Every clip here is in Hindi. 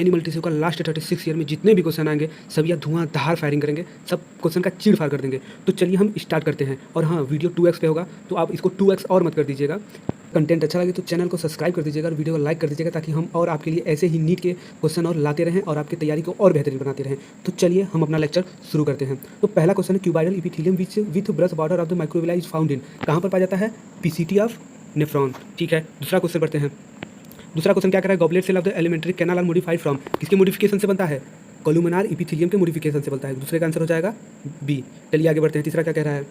एनिमल टिश्यू का लास्ट 36 ईयर में जितने भी क्वेश्चन आएंगे सब या धुआंधार फायरिंग करेंगे, सब क्वेश्चन का चीड़ फाड़ कर देंगे। तो चलिए हम स्टार्ट करते हैं। और हाँ, वीडियो 2x पे होगा तो आप इसको 2x और मत कर दीजिएगा। कंटेंट अच्छा लगे तो चैनल को सब्सक्राइब कर दीजिएगा और वीडियो को लाइक कर दीजिएगा, ताकि हम और आपके लिए ऐसे ही नीट के क्वेश्चन और लाते रहें और आपकी तैयारी को और बेहतरीन बनाते रहें। तो चलिए हम अपना लेक्चर शुरू करते हैं। तो पहला क्वेश्चन है, cuboidal epithelium with brush border of the microvilli is found in, कहाँ पर पाया जाता है? PCT of nephron. ठीक है, दूसरा क्वेश्चन पढ़ते हैं। दूसरा क्वेश्चन क्या कर रहा है? Goblet cell of the elementary canal are modified from, किसके मॉडिफिकेशन से बनता है? कोलुमिनार इपिथेलियम के मॉडिफिकेशन से बनता है। दूसरे का आंसर हो जाएगा बी। चलिए आगे बढ़ते हैं। तीसरा क्या कह रहा है?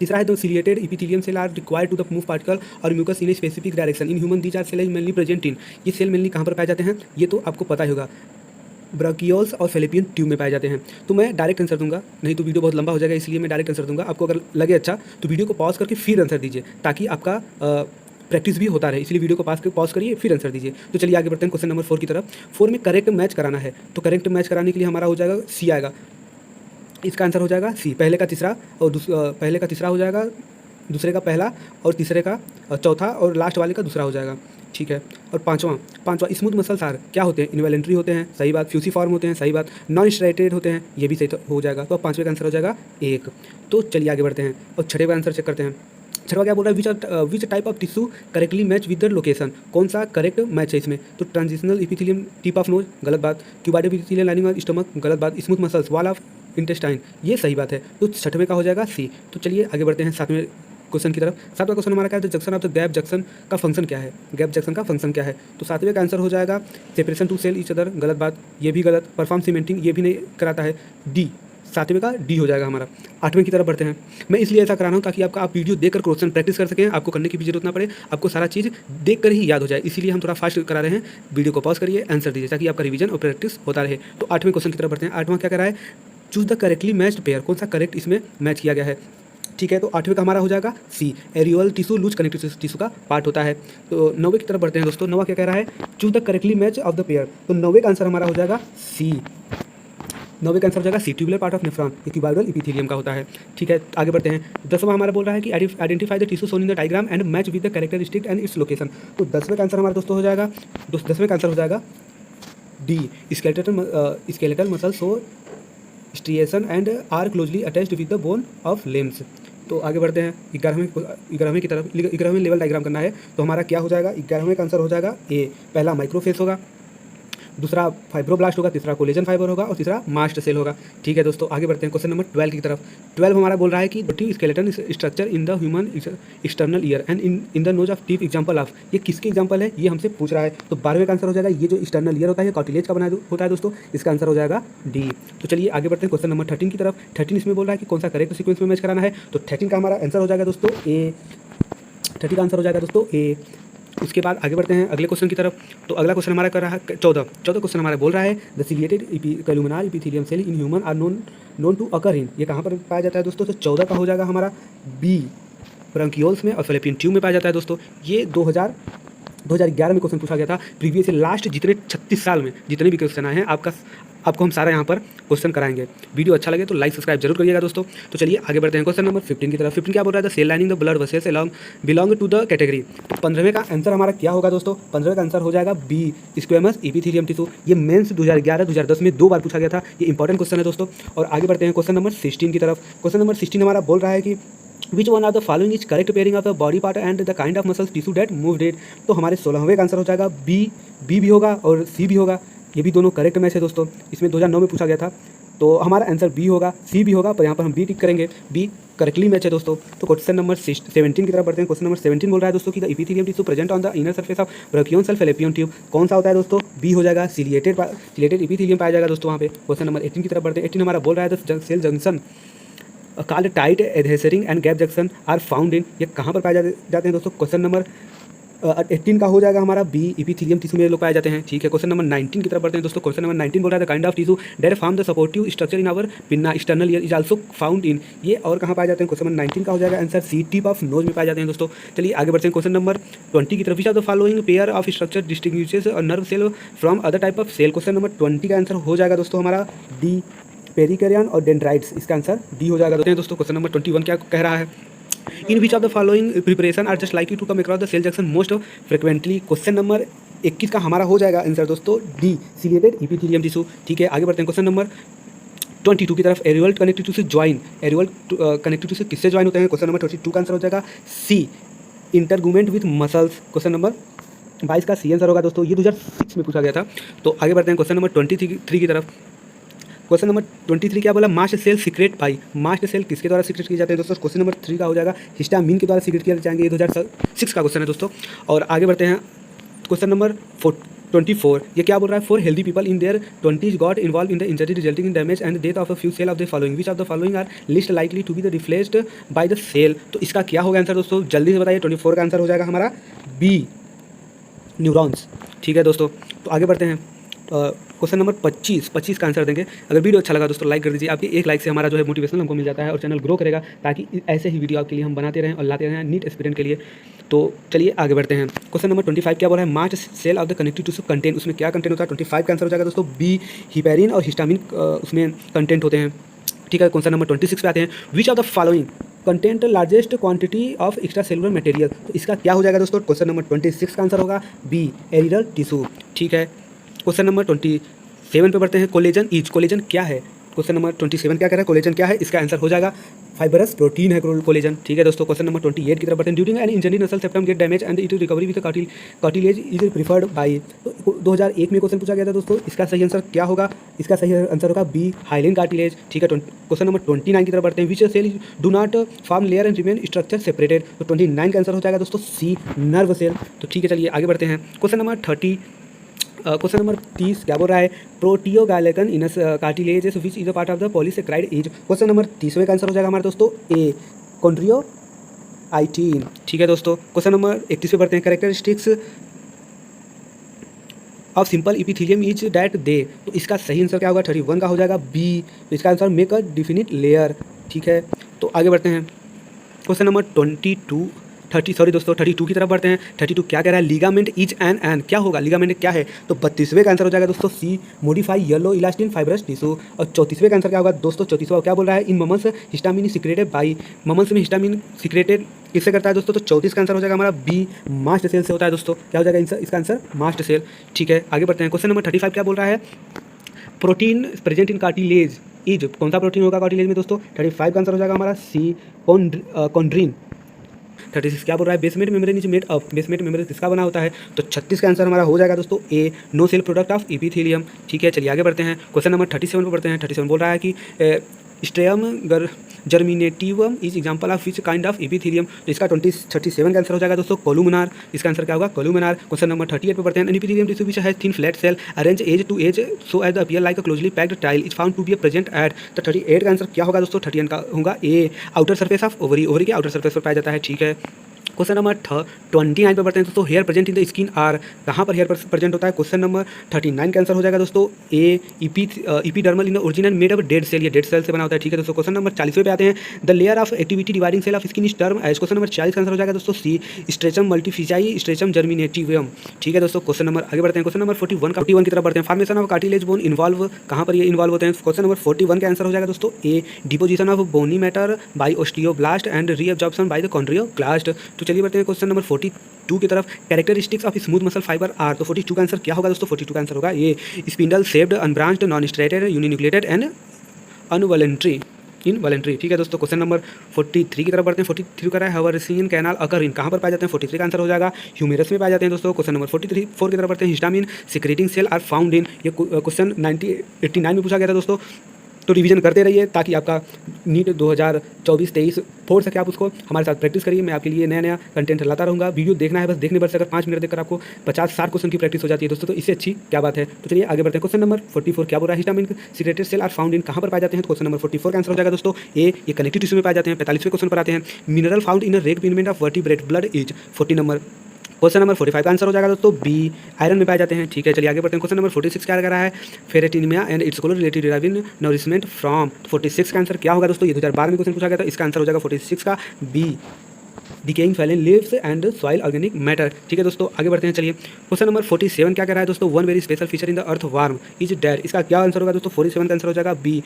तीसरा है, the ciliated epithelium cell are required to the move particle और mucus in a specific direction in human, these are cell mainly present in, ये सेल मेनली कहाँ पर पाए जाते हैं? ये तो आपको पता ही होगा, ब्राकियोल्स और फेलिपियन ट्यूब में पाए जाते हैं। तो मैं डायरेक्ट आंसर दूंगा, नहीं तो वीडियो बहुत लंबा हो जाएगा, इसलिए मैं डायरेक्ट आंसर दूंगा। आपको अगर लगे अच्छा तो वीडियो को पॉज करके फिर आंसर दीजिए, ताकि आपका प्रैक्टिस भी होता रहे, इसलिए वीडियो को पॉज करिए फिर आंसर दीजिए। तो चलिए आगे बढ़ते हैं क्वेश्चन नंबर 4 की तरफ। 4 में करेक्ट मैच कराना है, तो करेक्ट मैच कराने के लिए हमारा हो जाएगा सी आएगा, इसका आंसर हो जाएगा सी। पहले का तीसरा और पहले का तीसरा हो जाएगा, दूसरे का पहला और तीसरे का चौथा और लास्ट वाले का दूसरा हो जाएगा। ठीक है, और पांचवा स्मूथ मसल्स आर क्या होते हैं? इनवॉलेंट्री होते हैं, सही बात। फ्यूसीफॉर्म होते हैं, सही बात। नॉन स्ट्रेटेड होते हैं, ये भी सही हो जाएगा। तो अब पांचवें का आंसर हो जाएगा 1। तो चलिए आगे बढ़ते हैं और छठे का आंसर चेक करते हैं। छठवा क्या बोल रहा है? Which type of tissue correctly match with the location, कौन सा करेक्ट मैच है इसमें? तो transitional epithelium tip of knows, गलत बात। Cuboidal epithelium lining of stomach, गलत बात। Smooth muscles wall of intestine, ये सही बात है। तो छठवें का हो जाएगा सी। तो चलिए आगे बढ़ते हैं सातवें क्वेश्चन की तरफ। सातवां क्वेश्चन हमारा क्या है? Junction of the gap junction का फंक्शन क्या है? गैप जंक्शन का फंक्शन क्या है? तो सातवें का आंसर हो जाएगा separation to cell each other, गलत बात, ये भी गलत। परफॉर्म सीमेंटिंग, ये भी नहीं कराता है, डी। सातवें का डी हो जाएगा हमारा। आठवें की तरफ बढ़ते हैं। मैं इसलिए ऐसा करा रहा हूँ ताकि आप वीडियो देखकर क्वेश्चन प्रैक्टिस कर सकें, आपको करने की भी जरूरत ना पड़े, आपको सारा चीज़ देख कर ही याद हो जाए, इसीलिए हम थोड़ा फास्ट करा रहे हैं। वीडियो को पॉज करिए, आंसर दीजिए, ताकि आपका रिवीजन और प्रैक्टिस होता रहे। तो आठवें क्वेश्चन की तरफ बढ़ते हैं। आठवां क्या करा है? Choose the correctly matched pair, कौन सा करेक्ट इसमें मैच किया गया है? ठीक है, तो आठवें का हमारा हो जाएगा C. Areolar tissue loose connective tissue का पार्ट होता है। तो नौवें की तरफ बढ़ते हैं दोस्तों। नौवां क्या कह रहा है? Choose the correctly match of the pair, तो नौवें का आंसर हमारा हो जाएगा सी। नौवें का आंसर हो जाएगा सी, ट्यूबुलर पार्ट ऑफ नेफ्रॉन, ये क्यूबाइडल इपिथेलियम का होता है। ठीक है, आगे बढ़ते हैं। 10वां हमारा बोल रहा है कि identify the tissue shown in the diagram and match with the characteristic and its location. तो 10वें का आंसर हमारा दोस्तों हो जाएगा, 10वें का आंसर हो जाएगा D. Skeletal muscle show striation and are closely attached with the bone of limbs. तो आगे बढ़ते हैं 11वें की तरफ। 11वें लेवल डायग्राम करना है, तो हमारा क्या हो जाएगा? 11वें का आंसर हो जाएगा ए। पहला माइक्रोफेस होगा, दूसरा फाइब्रोब्लास्ट होगा, तीसरा कोलेजन फाइबर होगा और तीसरा मास्ट सेल होगा। ठीक है दोस्तों, आगे बढ़ते हैं क्वेश्चन नंबर 12 की तरफ। 12 हमारा बोल रहा है कि टीफ skeleton structure in the human external ear and in the nose of टीफ एग्जांपल ऑफ, ये किसके एग्जांपल है ये हमसे पूछ रहा है। तो 12वें का आंसर हो जाएगा, ये जो एक्सटर्नल ईयर होता है ये कार्टिलेज का बना होता है दोस्तों, इसका आंसर हो जाएगा डी। तो चलिए आगे बढ़ते हैं क्वेश्चन नंबर 13 की तरफ। 13 इसमें बोल रहा है कि कौन सा करेक्ट सीक्वेंस में मैच कराना है। तो 13 का हमारा आंसर हो जाएगा दोस्तों ए। 13 का आंसर हो जाएगा दोस्तों ए। उसके बाद आगे बढ़ते हैं अगले क्वेश्चन की तरफ। तो अगला क्वेश्चन हमारा कर रहा है 14 क्वेश्चन हमारा बोल रहा है the ciliated columnar epithelium cell in human are known to occur in, ये कहाँ पर पाया जाता है दोस्तों? तो 14 का हो जाएगा हमारा बी, ब्रांकियोल्स में और फेलिपियन ट्यूब में पाया जाता है दोस्तों। ये 2011 में क्वेश्चन पूछा गया था। प्रीवियस लास्ट जितने 36 साल में जितने भी क्वेश्चन आए हैं आपको हम सारा यहाँ पर क्वेश्चन कराएंगे। वीडियो अच्छा लगे तो लाइक सब्सक्राइब जरूर करिएगा दोस्तों। तो चलिए आगे बढ़ते हैं क्वेश्चन नंबर 15 की तरफ। 15 क्या बोल रहा है? The cell lining the blood vessels along belong to the category. तो 15वें का आंसर हमारा क्या होगा दोस्तों? 15वें का आंसर हो जाएगा बी, स्क्वेमस इपिथेलियम टिश्यू। ये मेंस 2011-2010 में 2 बार पूछा गया था, ये इंपॉर्टेंट क्वेश्चन है दोस्तों। और आगे बढ़ते हैं क्वेश्चन नंबर 16 की तरफ। क्वेश्चन नंबर 16 हमारा बोल रहा है कि which one of the following is correct pairing of the body part and the kind of muscles tissue that moved it. तो हमारे 16वें का आंसर हो जाएगा बी भी होगा और सी भी होगा, ये भी दोनों करेक्ट मैच है दोस्तों। इसमें 2009 में पूछा गया था, तो हमारा आंसर बी होगा, सी भी होगा, पर यहाँ पर हम बी टिक करेंगे, बी करेक्टली मैच है दोस्तों। तो क्वेश्चन नंबर 17 की तरफ बढ़ते हैं। क्वेश्चन नंबर 17 बोल रहा है दोस्तों कि the epithelium tissue present on the inner surface of ब्राकियोन सेल फेलिपियन ट्यूब, कौन सा होता है दोस्तों? बी हो जाएगा, सिलिएटेड इपिथेलियम पाया जाएगा दोस्तों वहाँ पे। क्वेश्चन नंबर 18 की तरफ बढ़ते हैं। 18 हमारा बोल रहा है the cell junction called tight adhering and gap junction are found in, ये कहाँ पर पाए जाते हैं दोस्तों? क्वेश्चन नंबर 18 का हो जाएगा हमारा बी, इपिथेलियम टिश्यू में लोग पाए जाते हैं। ठीक है, क्वेश्चन नंबर 19 की तरफ बढ़ते हैं दोस्तों। क्वेश्चन नंबर 19 बोल रहा है the kind of tissue that form the supportive structure in our pinna external ear is also found in, ये और कहाँ पाए जाते हैं? क्वेश्चन नंबर 19 का हो जाएगा answer C, tip of nose में पाए जाते हैं दोस्तों। चलिए आगे बढ़ते हैं क्वेश्चन नंबर 20 की तरफ। Which of the following pair of structure distinguishes a nerve cell from other type of cell. Question number 20 का आंसर हो जाएगा दोस्तों हमारा डी, पेरिकैरियन और डेंड्राइट्स, इसका आंसर डी हो जाएगा दोस्तों। क्वेश्चन नंबर 21 क्या कह रहा है? In which of the following preparation are just likely to come across the cell junction most frequently. Question number 21 का हमारा हो जाएगा आंसर दोस्तों डी, सिलिएटेड इपिथेलियम टिश्यू। ठीक है, आगे बढ़ते हैं क्वेश्चन नंबर 22 की तरफ। एरियल कनेक्टिव टिश्यू से ज्वाइन, एरियल कनेक्टिव टिश्यू किससे ज्वाइन होते हैं? क्वेश्चन नंबर 22 का आंसर हो जाएगा सी, इंटरगुमेंट विथ मसल्स। क्वेश्चन नंबर 22 का सी आंसर होगा दोस्तों, ये 2006 में पूछा गया था। तो आगे बढ़ते हैं क्वेश्चन नंबर 23 की तरफ। क्वेश्चन नंबर 23 क्या बोला? Mast cell secrete by, mast cell किसके द्वारा सीक्रेट किए जाते हैं दोस्तों? क्वेश्चन नंबर 3 का हो जाएगा हिस्टामिन के द्वारा सीक्रेट किए जाएंगे, ये 2006 का क्वेश्चन है दोस्तों। और आगे बढ़ते हैं क्वेश्चन नंबर 24, ये क्या बोल रहा है? For healthy people in their 20s got involve in the injury resulting in damage and death of a few cell of the following, which of the following are list likely to be the replaced by the cell. तो इसका क्या होगा आंसर दोस्तों? जल्दी से बताइए। 24 का आंसर हो जाएगा हमारा बी, न्यूरॉन्स। ठीक है दोस्तों, तो आगे बढ़ते हैं क्वेश्चन नंबर 25 का आंसर देंगे। अगर वीडियो अच्छा लगा दोस्तों लाइक कर दीजिए, आपकी एक लाइक से हमारा जो है मोटिवेशन हमको मिल जाता है और चैनल ग्रो करेगा, ताकि ऐसे ही वीडियो आपके लिए हम बनाते रहें और लाते रहें नीट एस्पिरेंट के लिए। तो चलिए आगे बढ़ते हैं। क्वेश्चन नंबर 25 क्या बोला है? Mast cell of the connective tissue content, उसमें क्या कंटेंट होता है? 25 का आंसर हो जाएगा दोस्तों बी, हिपेरिन और हिस्टामिन उसमें कंटेंट होते हैं। ठीक है, क्वेश्चन नंबर 26 पे आते हैं। विच of the following content largest quantity of extra cellular material, तो इसका क्या हो जाएगा दोस्तों? क्वेश्चन नंबर 26 का आंसर होगा बी, एरियल टिश्यू। ठीक है, क्वेश्चन नंबर 27 पे बढ़ते हैं। कोलेजन कोलेजन क्या है? क्वेश्चन नंबर 27 क्या कह रहा है? कोलेजन क्या है? इसका आंसर हो जाएगा फाइबरस प्रोटीन है कोलेजन। ठीक है दोस्तों, क्वेश्चन नंबर 28 की तरफ बढ़ते हैं। ड्यूरिंग एन इंजरी नसल septum gate damage and it recovery with cartilage is preferred by, तो 2001 में क्वेश्चन पूछा गया था दोस्तों। इसका सही आंसर क्या होगा? इसका सही आंसर होगा बी, हाइलिन कार्टिलेज। ठीक है, क्वेश्चन नंबर 29 की तरफ बढ़ते हैं। Which cell do not form layer and remain structure separated, तो 29 का आंसर हो जाएगा दोस्तों सी, नर्व सेल। तो ठीक है, चलिए आगे बढ़ते हैं। क्वेश्चन नंबर 30 क्या बोल रहा है? प्रोटियोगाइलेकन इनस cartilage which is a part of the polysaccharide एज। क्वेश्चन नंबर 30वें का आंसर हो जाएगा हमारे दोस्तों ए, कॉन्ड्रियोआइटिन। ठीक है दोस्तों, क्वेश्चन नंबर 31 पे बढ़ते हैं। Characteristics of simple epithelium is that दे, तो इसका सही आंसर क्या होगा? 31 का हो जाएगा बी, तो इसका answer make a definite layer. ठीक है, तो आगे बढ़ते हैं। क्वेश्चन नंबर 32 की तरफ बढ़ते हैं। 32 क्या कह रहा है? लिगामेंट इज एन क्या होगा? लिगामेंट क्या है? तो 32वें का आंसर हो जाएगा दोस्तों C, modify yellow elastin fibrous tissue. और 34वें का आंसर क्या होगा दोस्तों? 34वां क्या बोल रहा है? इन ममल्स हिस्टामिन सिक्रेटेड बाई, ममल्स में हिस्टामिन सिक्रेटेड किससे करता है दोस्तों? तो 34 का आंसर हो जाएगा हमारा बी, मास्ट सेल से होता है दोस्तों। क्या हो जाएगा इसका आंसर? Mast cell. ठीक है, आगे बढ़ते हैं। क्वेश्चन नंबर 35 क्या बोल रहा है? Protein present in cartilage is, कौन सा प्रोटीन होगा कार्टिलेज में दोस्तों? 35 का आंसर हो जाएगा हमारा सी, कॉन्ड्रीन। 36 क्या बोल रहा है? Basement membrane is made of, basement membrane किसका बना होता है? तो 36 का आंसर हमारा हो जाएगा दोस्तों A, no cell product of epithelium. ठीक है, चलिए आगे बढ़ते हैं। क्वेश्चन नंबर 37 पर बढ़ते हैं। 37 बोल रहा है कि stratum germinativum is example of which kind of epithelium, तो इसका 37 का आंसर हो जाएगा दोस्तों कोलुमिनार। इसका आंसर क्या होगा? कोलुमिनार। क्वेश्चन नंबर 38 पे बढ़ते हैं। Epithelium tissue which has thin flat cell arrange edge to edge so edge appear like a closely packed tile is found to be present at, तो 38 का आंसर क्या होगा दोस्तों? 38 का होगा A, outer surface of ovary, ovary के आउटर सर्फेस पर पाया जाता है। ठीक है, क्वेश्चन नंबर 29 पर बढ़ते हैं दोस्तों। Hair present in the skin are, कहाँ पर हेयर प्रेजेंट होता है? क्वेश्चन नंबर 39 का आंसर हो जाएगा दोस्तों A, epidermal in the original made of dead cell, ये डेड सेल से बना होता है। ठीक है दोस्तों, क्वेश्चन नंबर 40 पे आते हैं। The layer of activity dividing cell of skin is term as, question number 40 का आंसर हो जाएगा दोस्तों सी, स्ट्रेचम मल्टीफिजाई स्ट्रेचम जर्मिनेटिवम। ठीक है दोस्तों, क्वेश्चन नंबर आगे बढ़ते हैं। क्वेश्चन नंबर 41 की तरफ बढ़ते हैं। Formation of cartilage bone involve, कहाँ पर ये इन्वॉल्व होते हैं? क्वेश्चन नंबर 41 का आंसर हो जाएगा दोस्तों A, deposition of bony matter by osteoblast and reabsorption by the chondroclast. तो चलिए बढ़ते हैं क्वेश्चन नंबर 42 की तरफ। Characteristics of smooth muscle fibre are, तो 42 का आंसर क्या होगा दोस्तों? 42 का आंसर होगा ये, spindle shaped unbranched non striated uninucleated and involuntary involuntary. ठीक है दोस्तों, क्वेश्चन नंबर 43 की तरफ बढ़ते हैं। 43 कर रहा है हवरसियन कैनाल अकर इन, कहाँ पर पाए जाते हैं? 43 का आंसर हो जाएगा ह्यूमेरस में पाए जाते हैं दोस्तों। क्वेश्चन नंबर 4 की तरफ बढ़ते हैं। Histamine secreting cell are found in, ये क्वेश्चन 89 में पूछा गया था दोस्तों। तो रिवीजन करते रहिए ताकि आपका नीट 2024-23 फोड़ सके, आप उसको हमारे साथ प्रैक्टिस करिए। मैं आपके लिए नया नया कंटेंट लाता रहूँगा। वीडियो देखना है बस, देखने पर से अगर 5 मिनट देखकर आपको 50-60 क्वेश्चन की प्रैक्टिस हो जाती है दोस्तों, तो इससे अच्छी क्या बात है। तो चलिए आगे बढ़ते हैं। क्वेश्चन नंबर 44 क्या बोल रहा है? Histamine secreted cell are found in, कहाँ पर पाए जाते हैं? तो क्वेश्चन नंबर 44 का आंसर हो जाएगा दोस्तों ए, ये कनेक्टिव टिश्यू में पाए जाते हैं। 45वें क्वेश्चन पर आते हैं। Mineral found in red pigment of vertebrate blood is 40 number. Question number 45 का आंसर हो जाएगा दोस्तों बी, आयरन में पाए जाते हैं। ठीक है, चलिए आगे बढ़ते हैं। क्वेश्चन नंबर 46 क्या कर रहा है? फेरेटिनिमिया and its colour related deriving nourishment from, 46 का आंसर क्या होगा दोस्तों? ये 2012 में क्वेश्चन पूछा गया था। इसका आंसर हो जाएगा 46 का B, decaying fallen leaves and soil organic matter. ठीक है दोस्तों, आगे बढ़ते हैं। चलिए क्वेश्चन नंबर 47 क्या कर रहा है दोस्तों? One very special feature in the earth warm is dead, इसका क्या आंसर होगा दोस्तों? 47 का आंसर हो जाएगा बी।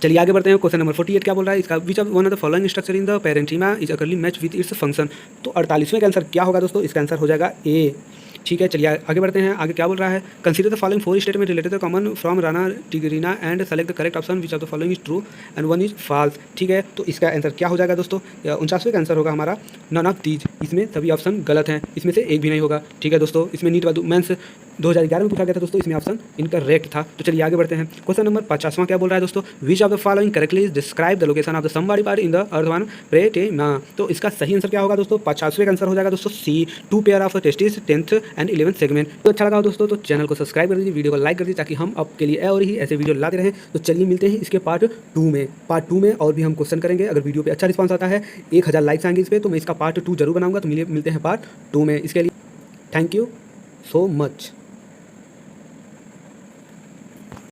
चलिए आगे बढ़ते हैं। क्वेश्चन नंबर 48 क्या बोल रहा है? इसका which of one of the following structure in the parenchyma is accurately match with its function, तो 48वें का आंसर क्या होगा दोस्तों? इसका आंसर हो जाएगा ए, ठीक है, चलिए आगे बढ़ते हैं। आगे क्या बोल रहा है, consider the following 4 statement related common from Rana tigrina and select the correct option which of the following is true and one is false. ठीक है, तो इसका आंसर क्या हो जाएगा दोस्तों, 49वें का आंसर होगा हमारा नन ऑफ दीज। इसमें सभी ऑप्शन गलत हैं, इसमें से एक भी नहीं होगा। ठीक है दोस्तों, इसमें नीट मेंस 2011 में पूछा गया था दोस्तों, इसमें ऑप्शन इनकरेक्ट था। तो चलिए आगे बढ़ते हैं। क्वेश्चन नंबर 50वां क्या बोल रहा है दोस्तों, which of the following correctly describe the location of the some body part in the earth one platina. तो इसका सही आंसर क्या होगा दोस्तों, 50वें का आंसर हो जाएगा दोस्तों सी, 2 pair of testis 10th and 11th segment. तो अच्छा लगा दोस्तों तो चैनल को सब्सक्राइब कर दीजिए, वीडियो को लाइक कर दीजिए, ताकि हम आपके लिए और ही ऐसे वीडियो लाते रहें। तो चलिए मिलते हैं इसके पार्ट 2 में। पार्ट 2 में और भी हम क्वेश्चन करेंगे। अगर वीडियो पे अच्छा रिस्पांस आता है, 1000 लाइक्स आएंगे इस पर, तो मैं इसका पार्ट 2 जरूर बनाऊंगा। तो मिलते हैं पार्ट 2 में। इसके लिए थैंक यू सो मच।